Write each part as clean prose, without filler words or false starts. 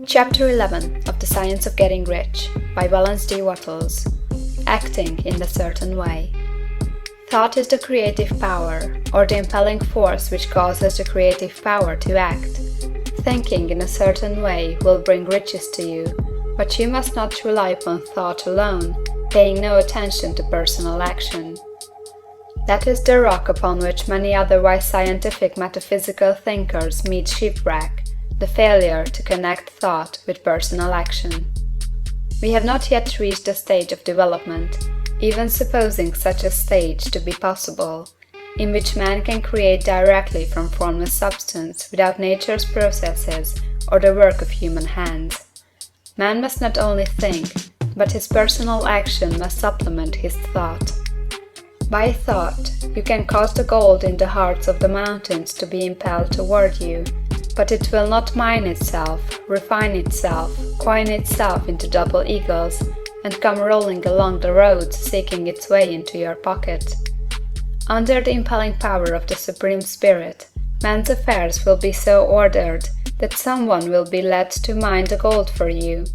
Chapter 11 of The Science of Getting Rich by Wallace D. Wattles. Acting in a certain way. Thought is the creative power, or the impelling force which causes the creative power to act. Thinking in a certain way will bring riches to you, but you must not rely upon thought alone, paying no attention to personal action. That is the rock upon which many otherwise scientific metaphysical thinkers meet shipwreck, the failure to connect thought with personal action. We have not yet reached the stage of development, even supposing such a stage to be possible, in which man can create directly from formless substance without nature's processes or the work of human hands. Man must not only think, but his personal action must supplement his thought. By thought, you can cause the gold in the hearts of the mountains to be impelled toward you, but it will not mine itself, refine itself, coin itself into double eagles, and come rolling along the roads seeking its way into your pocket. Under the impelling power of the Supreme Spirit, man's affairs will be so ordered that someone will be led to mine the gold for you.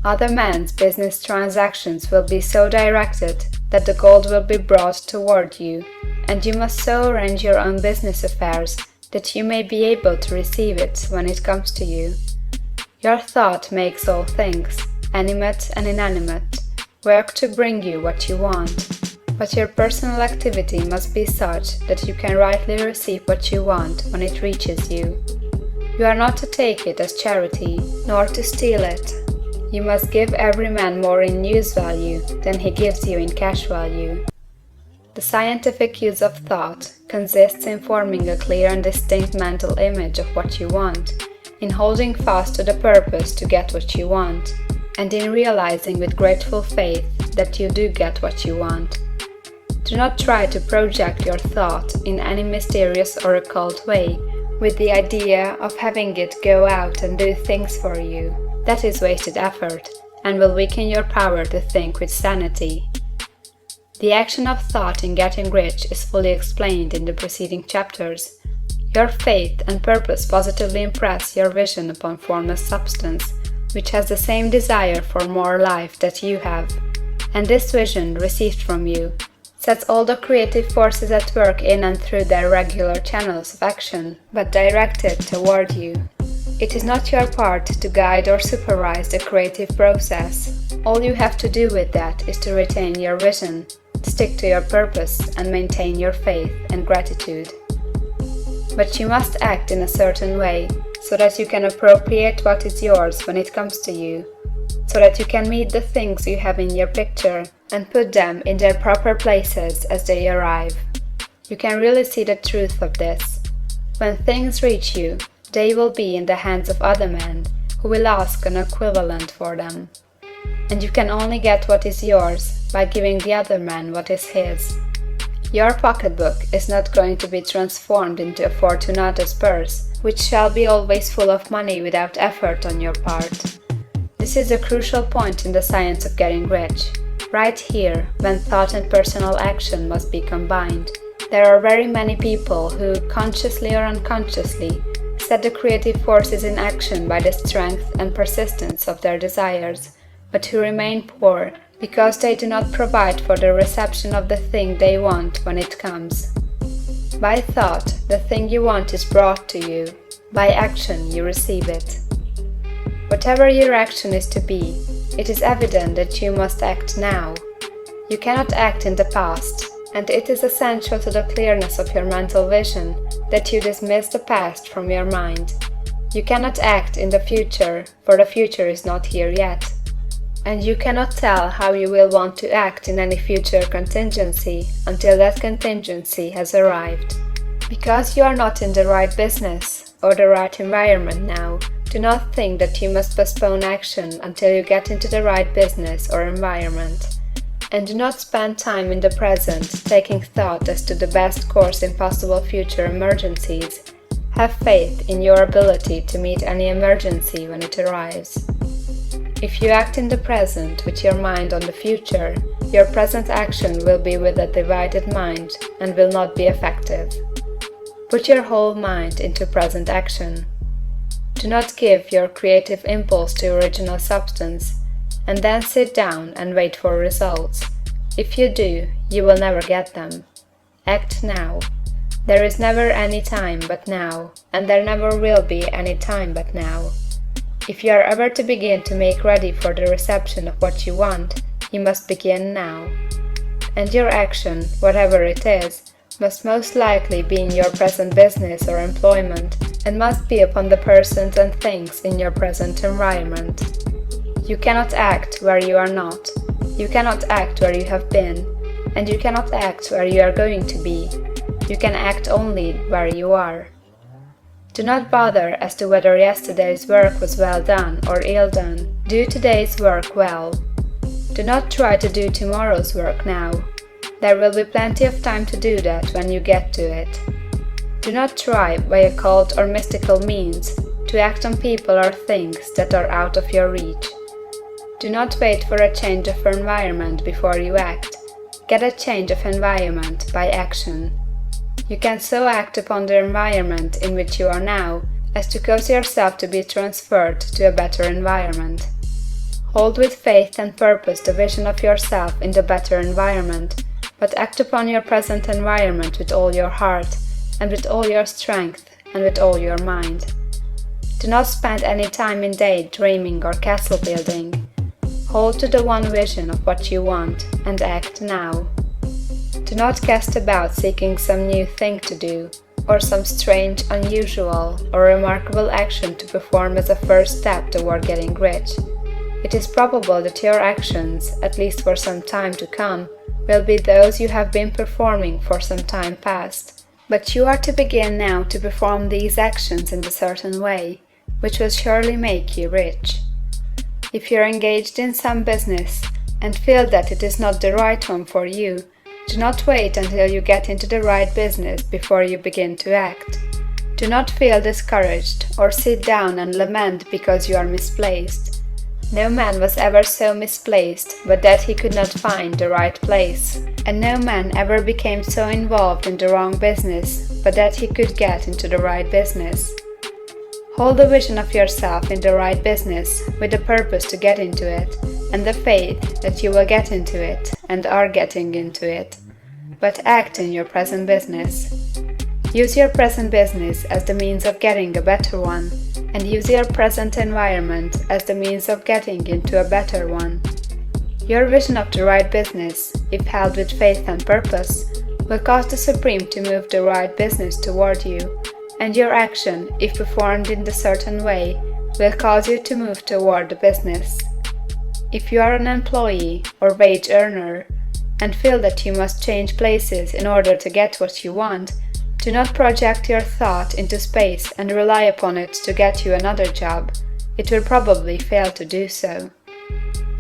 Other men's business transactions will be so directed that the gold will be brought toward you, and you must so arrange your own business affairs that you may be able to receive it when it comes to you. Your thought makes all things, animate and inanimate, work to bring you what you want, but your personal activity must be such that you can rightly receive what you want when it reaches you. You are not to take it as charity, nor to steal it. You must give every man more in use value than he gives you in cash value. The scientific use of thought consists in forming a clear and distinct mental image of what you want, in holding fast to the purpose to get what you want, and in realizing with grateful faith that you do get what you want. Do not try to project your thought in any mysterious or occult way, with the idea of having it go out and do things for you. That is wasted effort, and will weaken your power to think with sanity. The action of thought in getting rich is fully explained in the preceding chapters. Your faith and purpose positively impress your vision upon formless substance, which has the same desire for more life that you have, and this vision, received from you, sets all the creative forces at work in and through their regular channels of action, but directed toward you. It is not your part to guide or supervise the creative process. All you have to do with that is to retain your vision, stick to your purpose, and maintain your faith and gratitude. But you must act in a certain way, so that you can appropriate what is yours when it comes to you, so that you can meet the things you have in your picture and put them in their proper places as they arrive. You can really see the truth of this. When things reach you, they will be in the hands of other men, who will ask an equivalent for them. And you can only get what is yours by giving the other man what is his. Your pocketbook is not going to be transformed into a Fortunatus purse, which shall be always full of money without effort on your part. This is a crucial point in the science of getting rich. Right here, when thought and personal action must be combined, there are very many people who, consciously or unconsciously, set the creative forces in action by the strength and persistence of their desires, but who remain poor because they do not provide for the reception of the thing they want when it comes. By thought, the thing you want is brought to you. By action, you receive it. Whatever your action is to be, it is evident that you must act now. You cannot act in the past, and it is essential to the clearness of your mental vision that you dismiss the past from your mind. You cannot act in the future, for the future is not here yet. And you cannot tell how you will want to act in any future contingency until that contingency has arrived. Because you are not in the right business or the right environment now, do not think that you must postpone action until you get into the right business or environment. And do not spend time in the present taking thought as to the best course in possible future emergencies. Have faith in your ability to meet any emergency when it arrives. If you act in the present with your mind on the future, your present action will be with a divided mind and will not be effective. Put your whole mind into present action. Do not give your creative impulse to original substance, and then sit down and wait for results. If you do, you will never get them. Act now. There is never any time but now, and there never will be any time but now. If you are ever to begin to make ready for the reception of what you want, you must begin now. And your action, whatever it is, must most likely be in your present business or employment, and must be upon the persons and things in your present environment. You cannot act where you are not. You cannot act where you have been, and you cannot act where you are going to be. You can act only where you are. Do not bother as to whether yesterday's work was well done or ill done. Do today's work well. Do not try to do tomorrow's work now. There will be plenty of time to do that when you get to it. Do not try by occult or mystical means to act on people or things that are out of your reach. Do not wait for a change of environment before you act. Get a change of environment by action. You can so act upon the environment in which you are now as to cause yourself to be transferred to a better environment. Hold with faith and purpose the vision of yourself in the better environment, but act upon your present environment with all your heart, and with all your strength, and with all your mind. Do not spend any time in day dreaming or castle building. Hold to the one vision of what you want, and act now. Do not cast about seeking some new thing to do, or some strange, unusual, or remarkable action to perform as a first step toward getting rich. It is probable that your actions, at least for some time to come, will be those you have been performing for some time past. But you are to begin now to perform these actions in a certain way, which will surely make you rich. If you are engaged in some business, and feel that it is not the right one for you, do not wait until you get into the right business before you begin to act. Do not feel discouraged, or sit down and lament because you are misplaced. No man was ever so misplaced but that he could not find the right place, and no man ever became so involved in the wrong business but that he could get into the right business. Hold the vision of yourself in the right business with the purpose to get into it, and the faith that you will get into it and are getting into it. But act in your present business. Use your present business as the means of getting a better one, and use your present environment as the means of getting into a better one. Your vision of the right business, if held with faith and purpose, will cause the Supreme to move the right business toward you, and your action, if performed in the certain way, will cause you to move toward the business. If you are an employee or wage earner, and feel that you must change places in order to get what you want, do not project your thought into space and rely upon it to get you another job. It will probably fail to do so.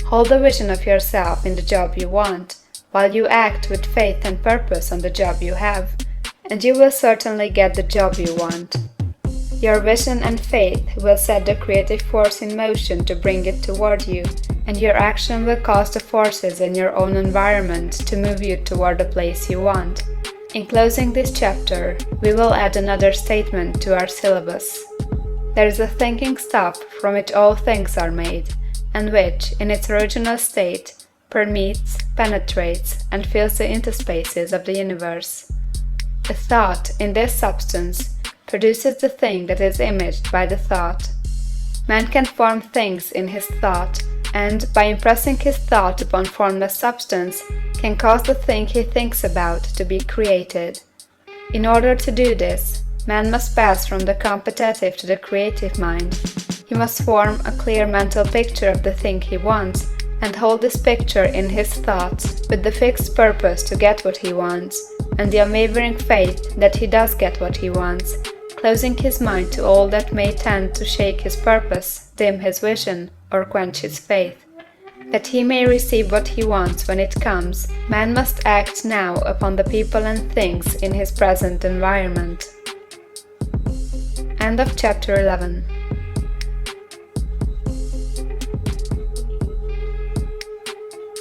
Hold the vision of yourself in the job you want, while you act with faith and purpose on the job you have, and you will certainly get the job you want. Your vision and faith will set the creative force in motion to bring it toward you, and your action will cause the forces in your own environment to move you toward the place you want. In closing this chapter, we will add another statement to our syllabus. There is a thinking stuff from which all things are made, and which, in its original state, permeates, penetrates, and fills the interspaces of the universe. A thought, in this substance, produces the thing that is imaged by the thought. Man can form things in his thought, and, by impressing his thought upon formless substance, can cause the thing he thinks about to be created. In order to do this, man must pass from the competitive to the creative mind. He must form a clear mental picture of the thing he wants, and hold this picture in his thoughts with the fixed purpose to get what he wants, and the unwavering faith that he does get what he wants, closing his mind to all that may tend to shake his purpose, dim his vision, or quench his faith. That he may receive what he wants when it comes, man must act now upon the people and things in his present environment. End of chapter 11.